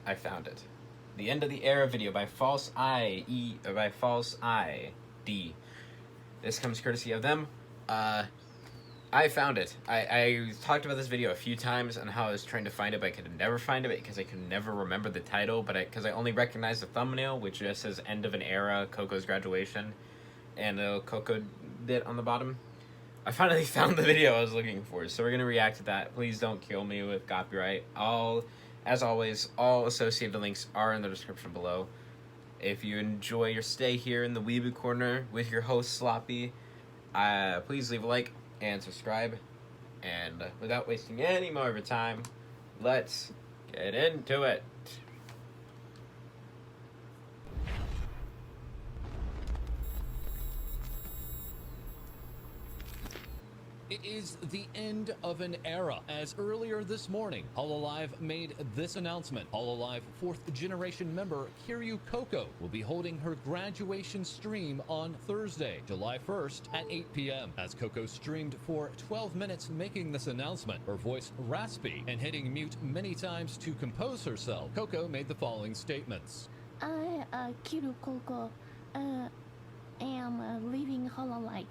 I found it. The End of the Era video by FalseEyeD. This comes courtesy of them. I found it. I talked about this video a few times and how I was trying to find it, but I could never find it because I could never remember the title. But because I only recognized the thumbnail, which just says "End of an Era," Coco's graduation, and a Coco bit on the bottom. I finally found the video I was looking for, so we're gonna react to that. Please don't kill me with copyright. As always, all associated links are in the description below. If you enjoy your stay here in the Weeb corner with your host Sloppy, please leave a like and subscribe. And without wasting any more of your time, let's get into it. It is the end of an era, as earlier this morning, Hololive made this announcement. Hololive 4th generation member Kiryu Coco will be holding her graduation stream on Thursday, July 1st at 8 p.m. As Coco streamed for 12 minutes making this announcement, her voice raspy and hitting mute many times to compose herself, Coco made the following statements. I, Kiryu Coco, am leaving Hololive.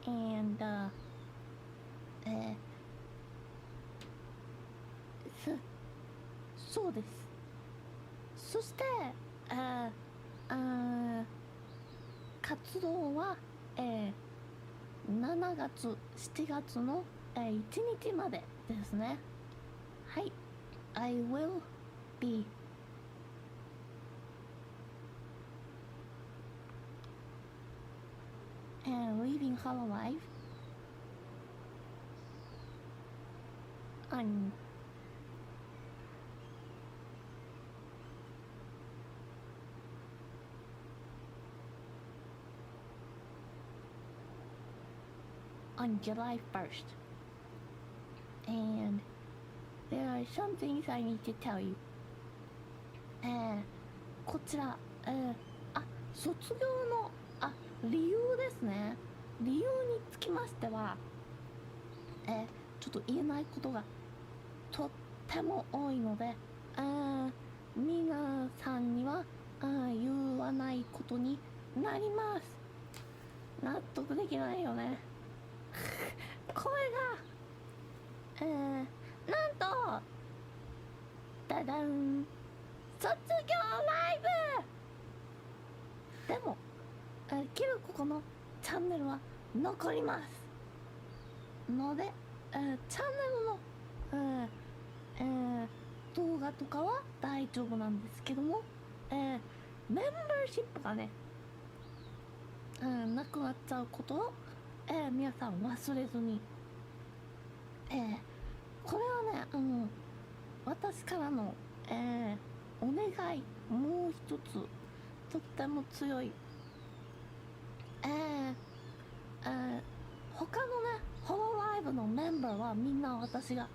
And,そうです。そして、活動は、7月、7月の、1日までですね。はい。I will be leaving Hololive on July 1st. And there are some things I need to tell you. こちら、卒業の理由ですね。理由につきましては、ちょっと言えないことがとっても多いので、皆さんには言わないことになります。納得できないよね。これが、なんと、ダダン、卒業ライブ。でもキルココのチャンネルは残りますので、チャンネルの、動画とかは大丈夫なんですけども、メンバーシップがね、なくなっちゃうことを、皆さん忘れずに、これはね、私からの、お願い、もう一つとっても強い他のね、ホロライブのメンバーはみんな私が、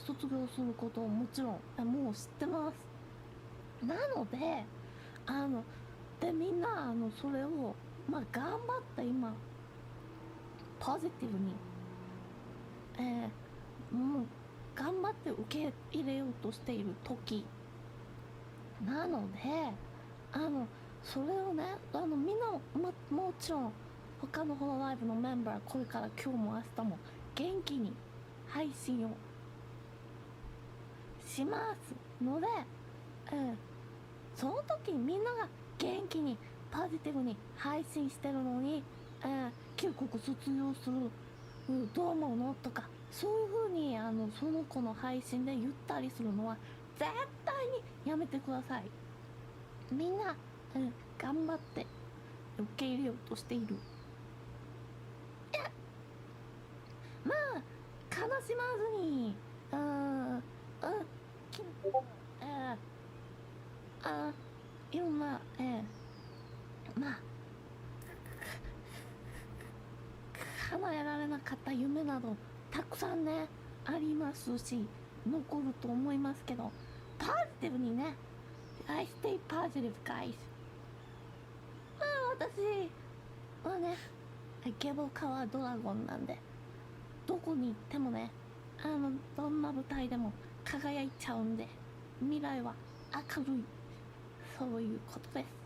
卒業することをもちろん、もう知ってます。なので、みんな、それを、頑張って今、ポジティブに、もう、頑張って受け入れようとしている時なので、それをね、みんなもちろん他のホロライブのメンバーこれから今日も明日も元気に配信をしますので、その時にみんなが元気にポジティブに配信してるのに、旧国卒業するどう思うのとかそういう風にその子の配信で言ったりするのは絶対にやめてください。みんな頑張って受け入れようとしている。まあ悲しまずにいろんな叶えられなかった夢などたくさんねありますし残ると思いますけど、ポジティブにね、I stay positive guys。私はね、ゲボカワドラゴンなんで、どこに行ってもね、どんな舞台でも輝いちゃうんで、未来は明るい、そういうことです。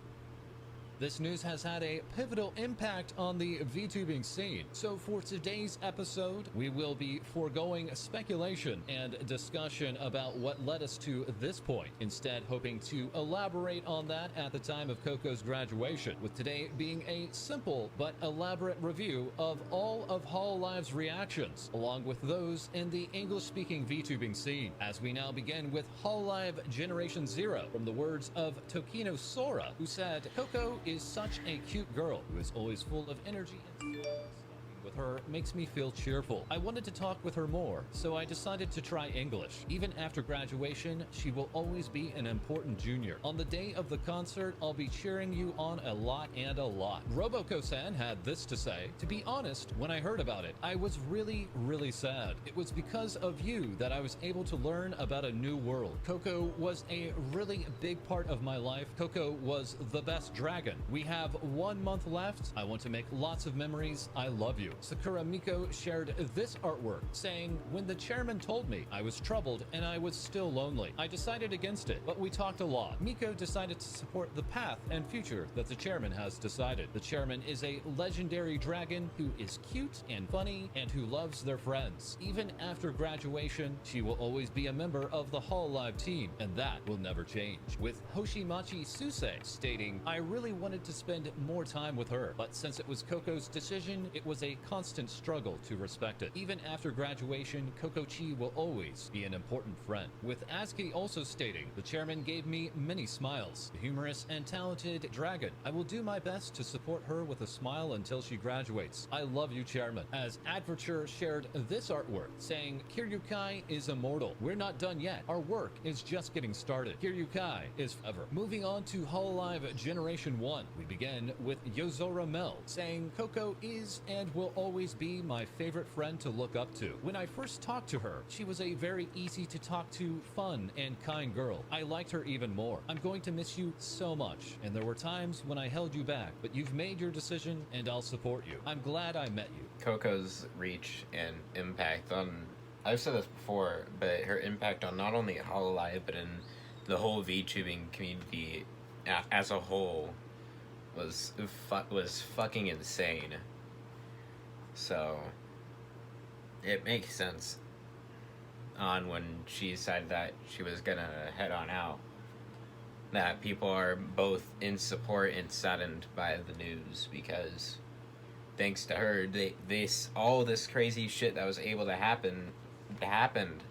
This news has had a pivotal impact on the VTubing scene. So for today's episode, we will be foregoing speculation and discussion about what led us to this point, instead hoping to elaborate on that at the time of Coco's graduation, with today being a simple but elaborate review of all of Hololive's reactions, along with those in the English-speaking VTubing scene, as we now begin with Hololive Generation 0, from the words of Tokino Sora, who said, Coco is such a cute girl who is always full of energy and smiles. With her makes me feel cheerful. I wanted to talk with her more, so I decided to try English. Even after graduation, she will always be an important junior. On the day of the concert, I'll be cheering you on a lot and a lot. Roboco-san had this to say, to be honest, when I heard about it, I was really sad. It was because of you that I was able to learn about a new world. Coco was a really big part of my life. Coco was the best dragon. We have 1 month left. I want to make lots of memories. I love you. Sakura Miko shared this artwork, saying, when the chairman told me I was troubled and I was still lonely, I decided against it, but we talked a lot. Miko decided to support the path and future that the chairman has decided. The chairman is a legendary dragon who is cute and funny and who loves their friends. Even after graduation, she will always be a member of the Hololive team, and that will never change. With Hoshimachi Suse stating, I really wanted to spend more time with her, but since it was Coco's decision, it was a constant struggle to respect it. Even after graduation, Coco-chi will always be an important friend. With Azuki also stating, the chairman gave me many smiles. A humorous and talented dragon. I will do my best to support her with a smile until she graduates. I love you, chairman. As Adverture shared this artwork, saying, Kiryukai is immortal. We're not done yet. Our work is just getting started. Kiryukai is forever. Moving on to Hololive Generation 1, we begin with Yozora Mel, saying, Coco is and will always be my favorite friend to look up to. When I first talked to her, she was a very easy to talk to, fun, and kind girl. I liked her even more. I'm going to miss you so much, and there were times when I held you back, but you've made your decision, and I'll support you. I'm glad I met you. Coco's reach and impact on, I've said this before, but her impact on not only Hololive, but in the whole VTubing community as a whole was fucking insane. So it makes sense on when she decided that she was gonna head on out, that people are both in support and saddened by the news, because thanks to her, all this crazy shit that was able to happen happened.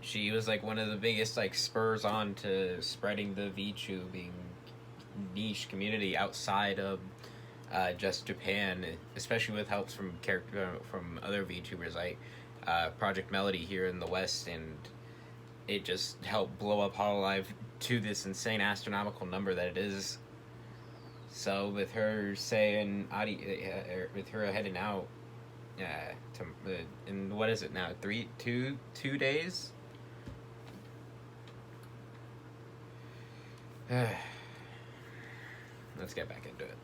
She was like one of the biggest like spurs on to spreading the VTubing niche community outside of just Japan, especially with helps from other VTubers like Project Melody here in the West, and it just helped blow up Hololive to this insane astronomical number that it is. So with her saying, with her heading out, in what is it now? 2 days. Let's get back into it.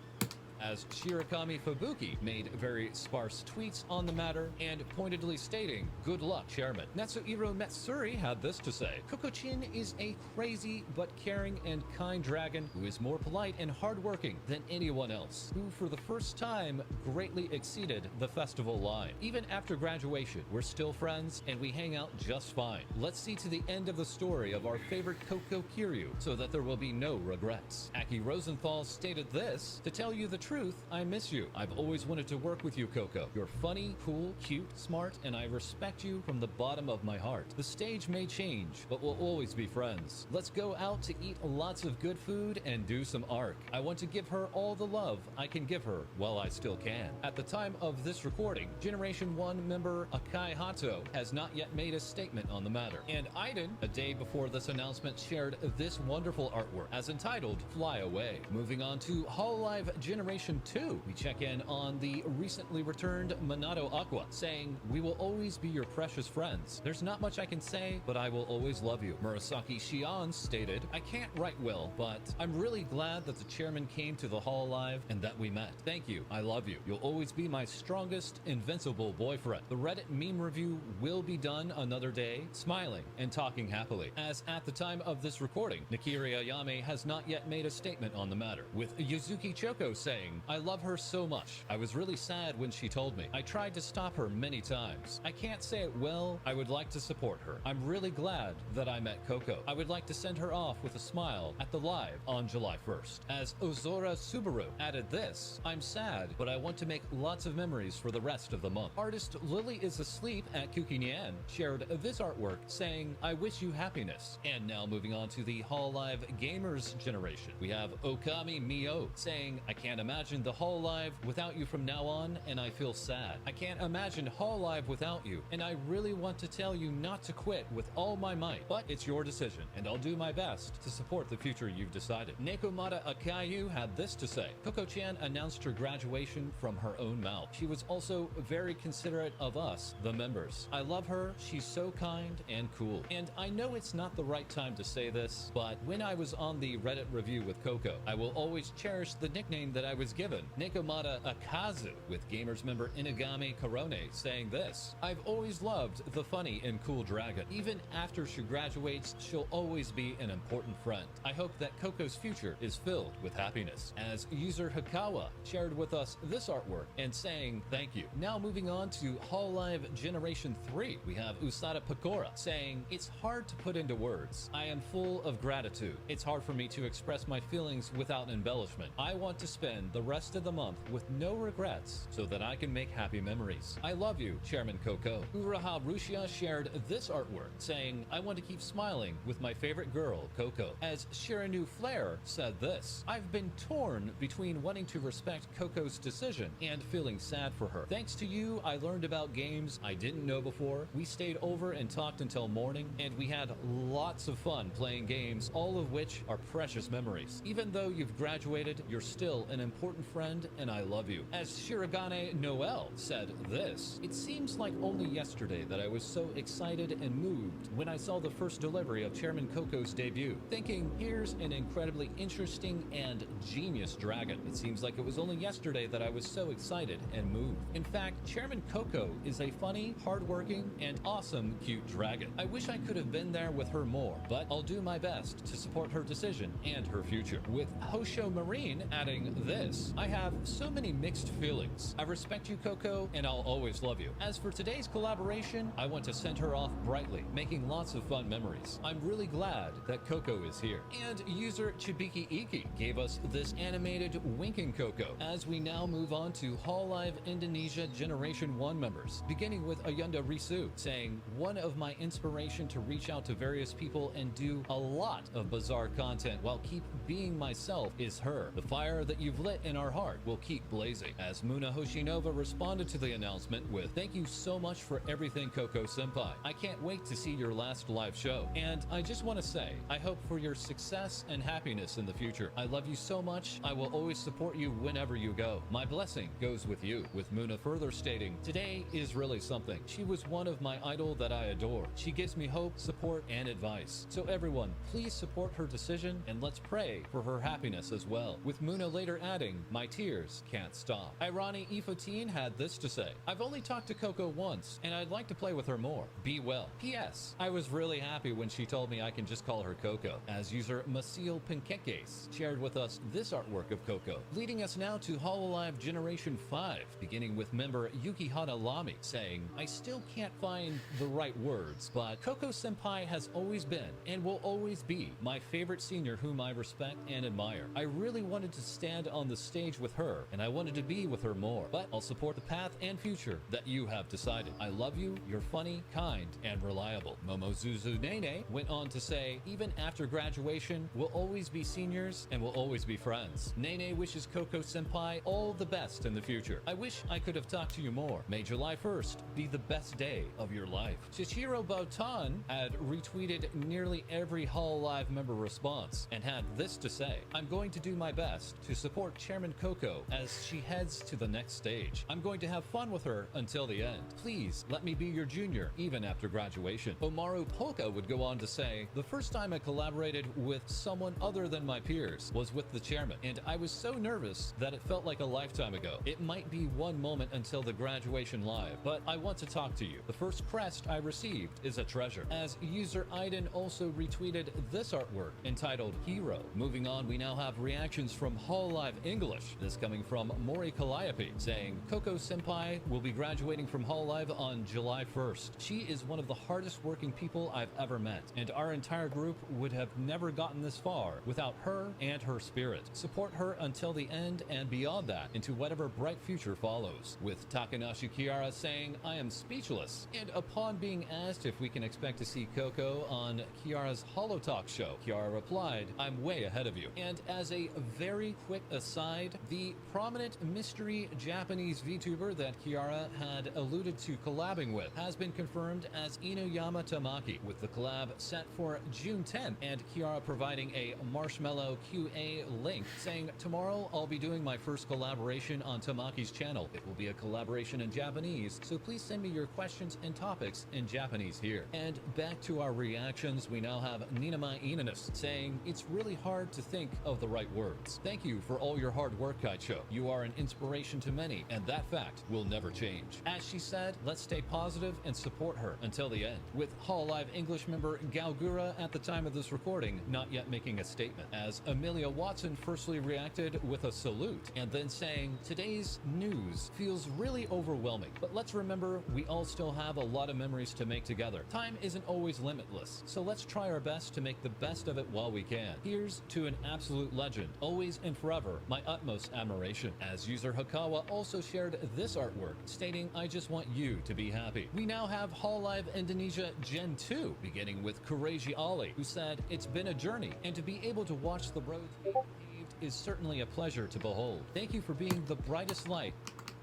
As Shirakami Fubuki made very sparse tweets on the matter and pointedly stating, good luck, chairman. Natsuhiro Matsuri had this to say, Coco-chin is a crazy but caring and kind dragon who is more polite and hardworking than anyone else, who for the first time greatly exceeded the festival line. Even after graduation, we're still friends and we hang out just fine. Let's see to the end of the story of our favorite Coco Kiryu so that there will be no regrets. Aki Rosenthal stated this, to tell you the truth, I miss you. I've always wanted to work with you, Coco. You're funny, cool, cute, smart, and I respect you from the bottom of my heart. The stage may change, but we'll always be friends. Let's go out to eat lots of good food and do some art. I want to give her all the love I can give her while I still can. At the time of this recording, Generation 1 member Akai Hato has not yet made a statement on the matter. And Aiden, a day before this announcement, shared this wonderful artwork as entitled Fly Away. Moving on to Hololive Generation Generation 2. We check in on the recently returned Minato Aqua, saying, "We will always be your precious friends. There's not much I can say, but I will always love you." Murasaki Shion stated, "I can't write well, but I'm really glad that the chairman came to the Hololive and that we met. Thank you. I love you. You'll always be my strongest, invincible boyfriend." The Reddit meme review will be done another day, smiling and talking happily, as at the time of this recording, Nakiri Ayame has not yet made a statement on the matter, with Yuzuki Choco saying, "I love her so much. I was really sad when she told me. I tried to stop her many times. I can't say it well. I would like to support her. I'm really glad that I met Coco. I would like to send her off with a smile at the live on July 1st. As Ozora Subaru added this, "I'm sad, but I want to make lots of memories for the rest of the month." Artist Lily is Asleep at Kukinyan shared this artwork saying, "I wish you happiness." And now moving on to the Hololive Gamers generation, we have Okami Mio saying, "I can't imagine the Hololive without you from now on, and I feel sad. I can't imagine Hololive without you, and I really want to tell you not to quit with all my might, but it's your decision, and I'll do my best to support the future you've decided." Nekomata Akayu had this to say, "Coco-chan announced her graduation from her own mouth. She was also very considerate of us, the members. I love her. She's so kind and cool." And I know it's not the right time to say this, but when I was on the Reddit review with Coco, I will always cherish the nickname that I was given, Nekomata Akazu, with Gamers member Inagami Korone saying this, "I've always loved the funny and cool dragon. Even after she graduates, she'll always be an important friend. I hope that Coco's future is filled with happiness." As user Hikawa shared with us this artwork and saying thank you. Now moving on to Hololive Generation 3, we have Usada Pecora saying, "It's hard to put into words. I am full of gratitude. It's hard for me to express my feelings without embellishment. I want to spend the rest of the month with no regrets so that I can make happy memories. I love you, Chairman Coco." Uraha Rushia shared this artwork saying, "I want to keep smiling with my favorite girl, Coco." As Shiranu Flair said this, "I've been torn between wanting to respect Coco's decision and feeling sad for her. Thanks to you, I learned about games I didn't know before. We stayed over and talked until morning, and we had lots of fun playing games, all of which are precious memories. Even though you've graduated, you're still an important friend, and I love you." As Shiragane Noel said this, "It seems like only yesterday that I was so excited and moved when I saw the first delivery of Chairman Coco's debut, thinking, here's an incredibly interesting and genius dragon. It seems like it was only yesterday that I was so excited and moved. In fact, Chairman Coco is a funny, hardworking, and awesome cute dragon. I wish I could have been there with her more, but I'll do my best to support her decision and her future." With Hosho Marine adding this, "I have so many mixed feelings. I respect you, Coco, and I'll always love you. As for today's collaboration, I want to send her off brightly, making lots of fun memories. I'm really glad that Coco is here." And user Chibiki Iki gave us this animated winking Coco, as we now move on to Hololive Indonesia Generation 1 members, beginning with Ayunda Risu saying, "One of my inspiration to reach out to various people and do a lot of bizarre content while keep being myself is her. The fire that you've lit in our heart will keep blazing." As Muna Hoshinova responded to the announcement with, "Thank you so much for everything, Coco Senpai. I can't wait to see your last live show. And I just want to say, I hope for your success and happiness in the future. I love you so much. I will always support you whenever you go. My blessing goes with you." With Muna further stating, "Today is really something. She was one of my idol that I adore. She gives me hope, support, and advice. So everyone, please support her decision and let's pray for her happiness as well." With Muna later adding, "My tears can't stop." Irani Ifatine had this to say, "I've only talked to Coco once, and I'd like to play with her more. Be well. P.S. I was really happy when she told me I can just call her Coco." As user Masil Pinkekes shared with us this artwork of Coco, leading us now to Hololive Generation 5, beginning with member Yukihana Lami saying, "I still can't find the right words, but Coco Senpai has always been and will always be my favorite senior whom I respect and admire. I really wanted to stand on the stage with her, and I wanted to be with her more, but I'll support the path and future that you have decided. I love you, you're funny, kind, and reliable." Momozuzu Nene went on to say, "Even after graduation, we'll always be seniors and we'll always be friends. Nene wishes Coco Senpai all the best in the future. I wish I could have talked to you more. May July 1st be the best day of your life." Chichiro Bautan had retweeted nearly every Hololive member response and had this to say, "I'm going to do my best to support Chairman Coco as she heads to the next stage. I'm going to have fun with her until the end. Please let me be your junior, even after graduation. Omaru Polka would go on to say, the first time I collaborated with someone other than my peers was with the chairman, and I was so nervous that it felt like a lifetime ago. It might be one moment until the graduation live, but I want to talk to you. The first crest I received is a treasure. As user Aiden also retweeted this artwork entitled Hero. Moving on, we now have reactions from Hololive English. This coming from Mori Calliope, saying, Coco Senpai will be graduating from Hololive on July 1st. She is one of the hardest working people I've ever met, and our entire group would have never gotten this far without her and her spirit. Support her until the end and beyond that into whatever bright future follows. With Takanashi Kiara saying, I am speechless. And upon being asked if we can expect to see Coco on Kiara's Holotalk show, Kiara replied, I'm way ahead of you. And as a very quick aside, the prominent mystery Japanese VTuber that Kiara had alluded to collabing with has been confirmed as Inuyama Tamaki, with the collab set for June 10th, and Kiara providing a Marshmallow QA link saying, tomorrow I'll be doing my first collaboration on Tamaki's channel. It will be a collaboration in Japanese, so please send me your questions and topics in Japanese here. And back to our reactions, we now have Ninama Inanis saying, it's really hard to think of the right words. Thank you for all your hard work, Kaicho. You are an inspiration to many, and that fact will never change. As she said, let's stay positive and support her until the end. With Hololive English member Galgura at the time of this recording not yet making a statement, as Amelia Watson firstly reacted with a salute and then saying, today's news feels really overwhelming, but let's remember we all still have a lot of memories to make together. Time isn't always limitless, so let's try our best to make the best of it while we can. Here's to an absolute legend, always and forever, my utmost admiration. As user Hakawa also shared this artwork, stating, I just want you to be happy. We now have Hololive Indonesia Gen 2, beginning with Kureji Ali, who said, it's been a journey, and to be able to watch the roads being paved is certainly a pleasure to behold. Thank you for being the brightest light.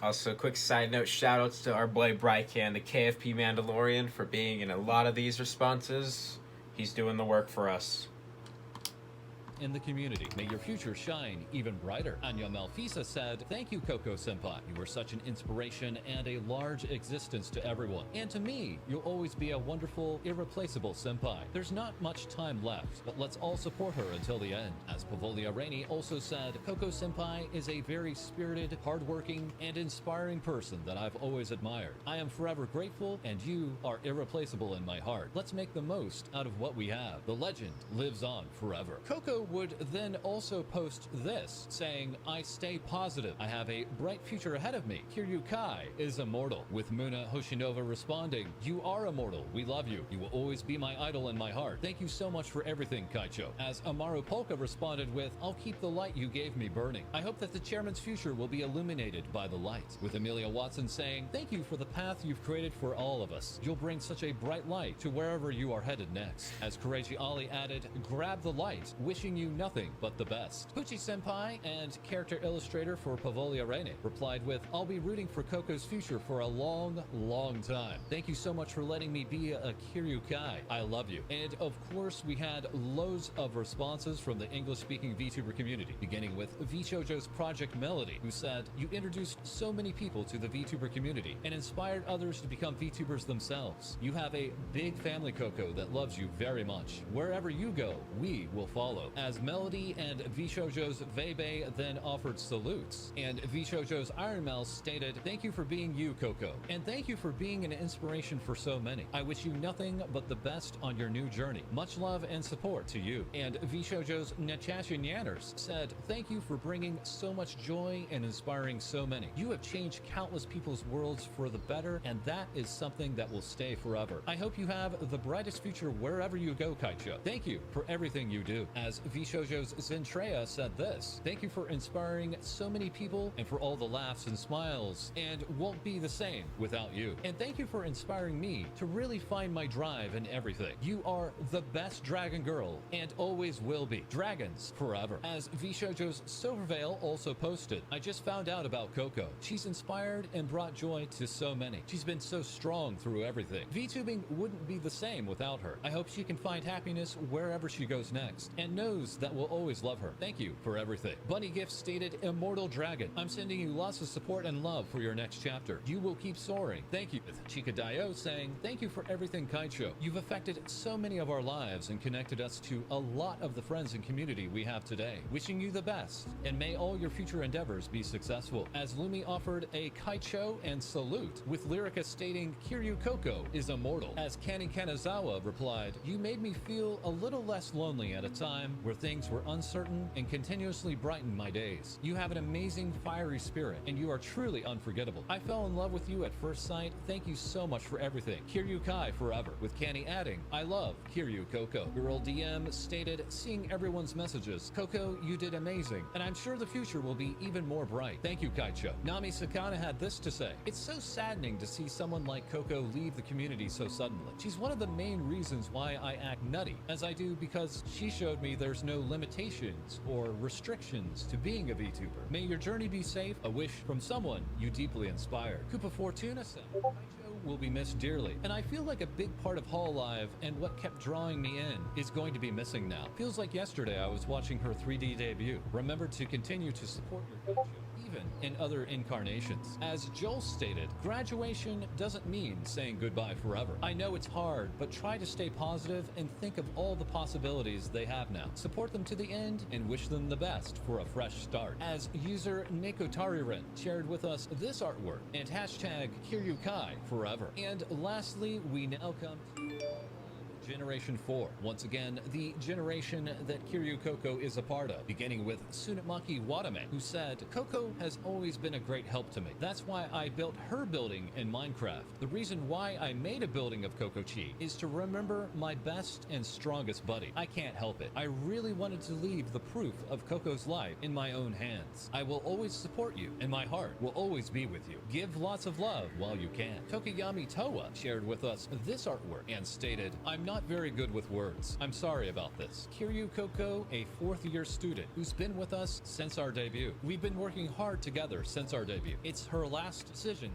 Also, quick side note, shoutouts to our boy Brycan, the KFP Mandalorian, for being in a lot of these responses. He's doing the work for us. In the community. May your future shine even brighter. Anya Malfisa said, thank you, Coco Senpai. You are such an inspiration and a large existence to everyone. And to me, you'll always be a wonderful, irreplaceable senpai. There's not much time left, but let's all support her until the end. As Pavolia Rainey also said, Coco Senpai is a very spirited, hardworking, and inspiring person that I've always admired. I am forever grateful, and you are irreplaceable in my heart. Let's make the most out of what we have. The legend lives on forever. Coco would then also post this, saying, I stay positive. I have a bright future ahead of me. Kiryu Kai is immortal. With Muna Hoshinova responding, you are immortal. We love you. You will always be my idol in my heart. Thank you so much for everything, Kaicho. As Amaru Polka responded with, I'll keep the light you gave me burning. I hope that the chairman's future will be illuminated by the light. With Amelia Watson saying, thank you for the path you've created for all of us. You'll bring such a bright light to wherever you are headed next. As Kureji Ali added, grab the light, wishing you nothing but the best. Pucci Senpai and character illustrator for Pavolia Reine replied with, I'll be rooting for Coco's future for a long, long time. Thank you so much for letting me be a Kiryu Kai. I love you. And of course, we had loads of responses from the English-speaking VTuber community, beginning with VShojo's Project Melody, who said, you introduced so many people to the VTuber community and inspired others to become VTubers themselves. You have a big family, Coco, that loves you very much. Wherever you go, we will follow. As Melody and VShojo's Vebe then offered salutes, and VShojo's Iron Mouse stated, thank you for being you, Coco, and thank you for being an inspiration for so many. I wish you nothing but the best on your new journey. Much love and support to you. And VShojo's Natasha Yanners said, thank you for bringing so much joy and inspiring so many. You have changed countless people's worlds for the better, and that is something that will stay forever. I hope you have the brightest future wherever you go, Kaicho. Thank you for everything you do. As VShojo's Zentreya said this, thank you for inspiring so many people and for all the laughs and smiles, and won't be the same without you. And thank you for inspiring me to really find my drive in everything. You are the best dragon girl and always will be. Dragons forever. As VShojo's Silvervale also posted, I just found out about Coco. She's inspired and brought joy to so many. She's been so strong through everything. VTubing wouldn't be the same without her. I hope she can find happiness wherever she goes next and knows those that will always love her. Thank you for everything. Bunny Gift stated, Immortal Dragon, I'm sending you lots of support and love for your next chapter. You will keep soaring. Thank you. Chica Dio saying, thank you for everything, Kaicho. You've affected so many of our lives and connected us to a lot of the friends and community we have today. Wishing you the best, and may all your future endeavors be successful. As Lumi offered a Kaicho and salute, with Lyrica stating, Kiryu Coco is immortal. As Kani Kanazawa replied, you made me feel a little less lonely at a time where things were uncertain and continuously brightened my days. You have an amazing fiery spirit, and you are truly unforgettable. I fell in love with you at first sight. Thank you so much for everything. Kiryu Kai forever. With Kani adding, I love Kiryu Coco. Girl DM stated, seeing everyone's messages, Coco, you did amazing, and I'm sure the future will be even more bright. Thank you, Kaicho. Nami Sakana had this to say, it's so saddening to see someone like Coco leave the community so suddenly. She's one of the main reasons why I act nutty, as I do, because she showed me there's no limitations or restrictions to being a VTuber. May your journey be safe, a wish from someone you deeply inspired. Koopa Fortuna said, Kaicho will be missed dearly, and I feel like a big part of Hololive and what kept drawing me in is going to be missing now. Feels like yesterday I was watching her 3D debut. Remember to continue to support your Kaicho, even in other incarnations. As Joel stated, graduation doesn't mean saying goodbye forever. I know it's hard, but try to stay positive and think of all the possibilities they have now. Support them to the end and wish them the best for a fresh start. As user Nekotariren shared with us this artwork and hashtag Kiryukai forever. And lastly, we now come to Generation 4. Once again, the generation that Kiryu Coco is a part of, beginning with Tsunamaki Watame, who said, Coco has always been a great help to me. That's why I built her building in Minecraft. The reason why I made a building of Coco-Chi is to remember my best and strongest buddy. I can't help it. I really wanted to leave the proof of Coco's life in my own hands. I will always support you, and my heart will always be with you. Give lots of love while you can. Tokiyami Toa shared with us this artwork and stated, I'm not very good with words. I'm sorry about this. Kiryu Coco, a fourth-year student who's been with us since our debut. We've been working hard together since our debut. It's her last decision.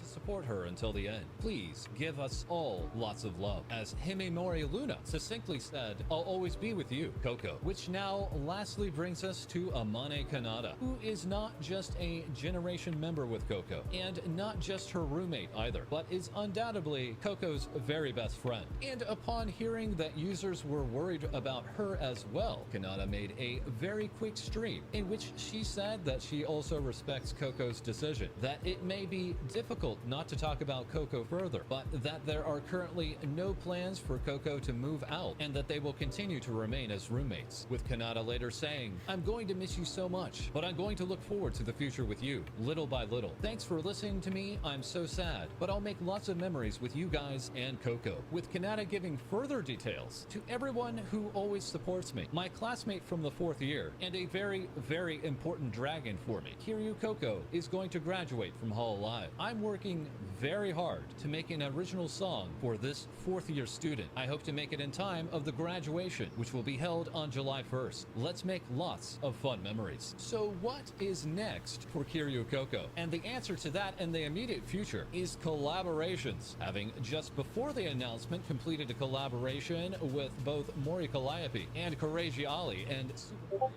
Support her until the end. Please give us all lots of love. As Himemori Luna succinctly said, I'll always be with you, Coco. Which now lastly brings us to Amane Kanata, who is not just a generation member with Coco, and not just her roommate either, but is undoubtedly Coco's very best friend. And upon hearing that users were worried about her as well, Kanata made a very quick stream in which she said that she also respects Coco's decision, that it may be difficult not to talk about Coco further, but that there are currently no plans for Coco to move out and that they will continue to remain as roommates. With Kanata later saying, I'm going to miss you so much, but I'm going to look forward to the future with you, little by little. Thanks for listening to me. I'm so sad, but I'll make lots of memories with you guys and Coco. With Kanata giving further details to everyone who always supports me, my classmate from the 4th year, and a very, very important dragon for me, Kiryu Coco, is going to graduate from Hololive. I'm working very hard to make an original song for this 4th-year student. I hope to make it in time of the graduation, which will be held on July 1st. Let's make lots of fun memories. So what is next for Kiryu Coco? And the answer to that in the immediate future is collaborations. Having just before the announcement completed a collaboration with both Mori Calliope and Courage Ali and Super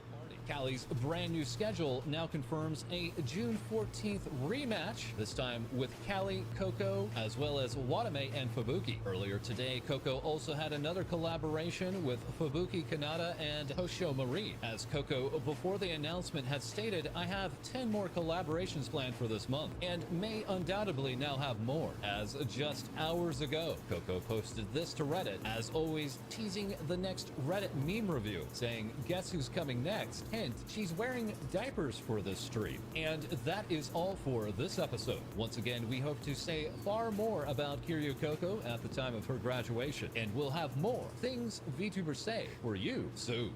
Callie's brand new schedule now confirms a June 14th rematch, this time with Callie, Coco, as well as Watame and Fubuki. Earlier today, Coco also had another collaboration with Fubuki Kanata and Hosho Marie, as Coco, before the announcement, had stated, I have 10 more collaborations planned for this month, and may undoubtedly now have more, as just hours ago, Coco posted this to Reddit, as always teasing the next Reddit meme review, saying, guess who's coming next? Hint, she's wearing diapers for this stream. And that is all for this episode. Once again, we hope to say far more about Kiryu Coco at the time of her graduation, and we'll have more things VTubers say for you soon.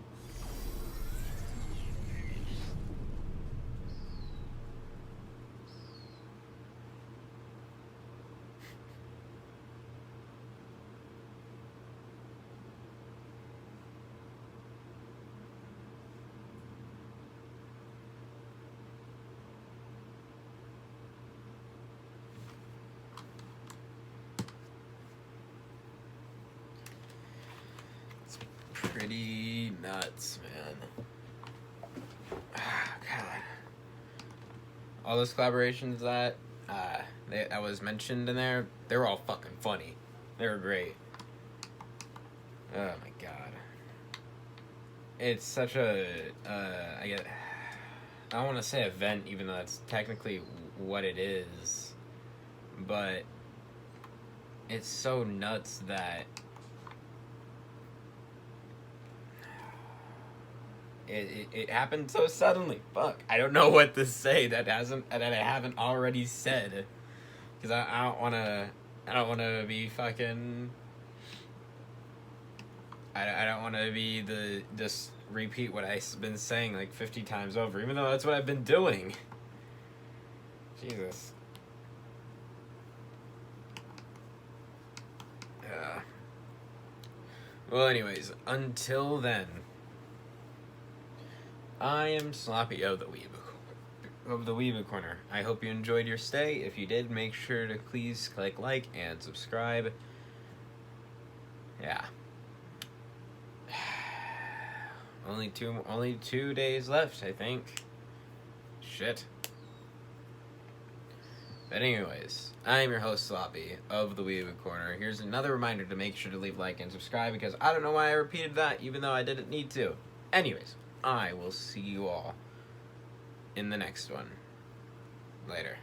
pretty nuts, man. God. All those collaborations that that was mentioned in there, they were all fucking funny. They were great. Oh my god. It's such a I don't want to say event, even though that's technically what it is, but it's so nuts that it happened so suddenly. Fuck, I don't know what to say that I haven't already said, because I don't want to be fucking. I don't want to be just repeat what I've been saying like 50 times over, even though that's what I've been doing. Jesus. Well, anyways, until then, I am Sloppy of the Weeb Corner. I hope you enjoyed your stay. If you did, make sure to please click like and subscribe. Yeah. Only two days left, I think. Shit. But anyways, I'm your host Sloppy of the Weeb Corner. Here's another reminder to make sure to leave a like and subscribe, because I don't know why I repeated that, even though I didn't need to. Anyways, I will see you all in the next one. Later.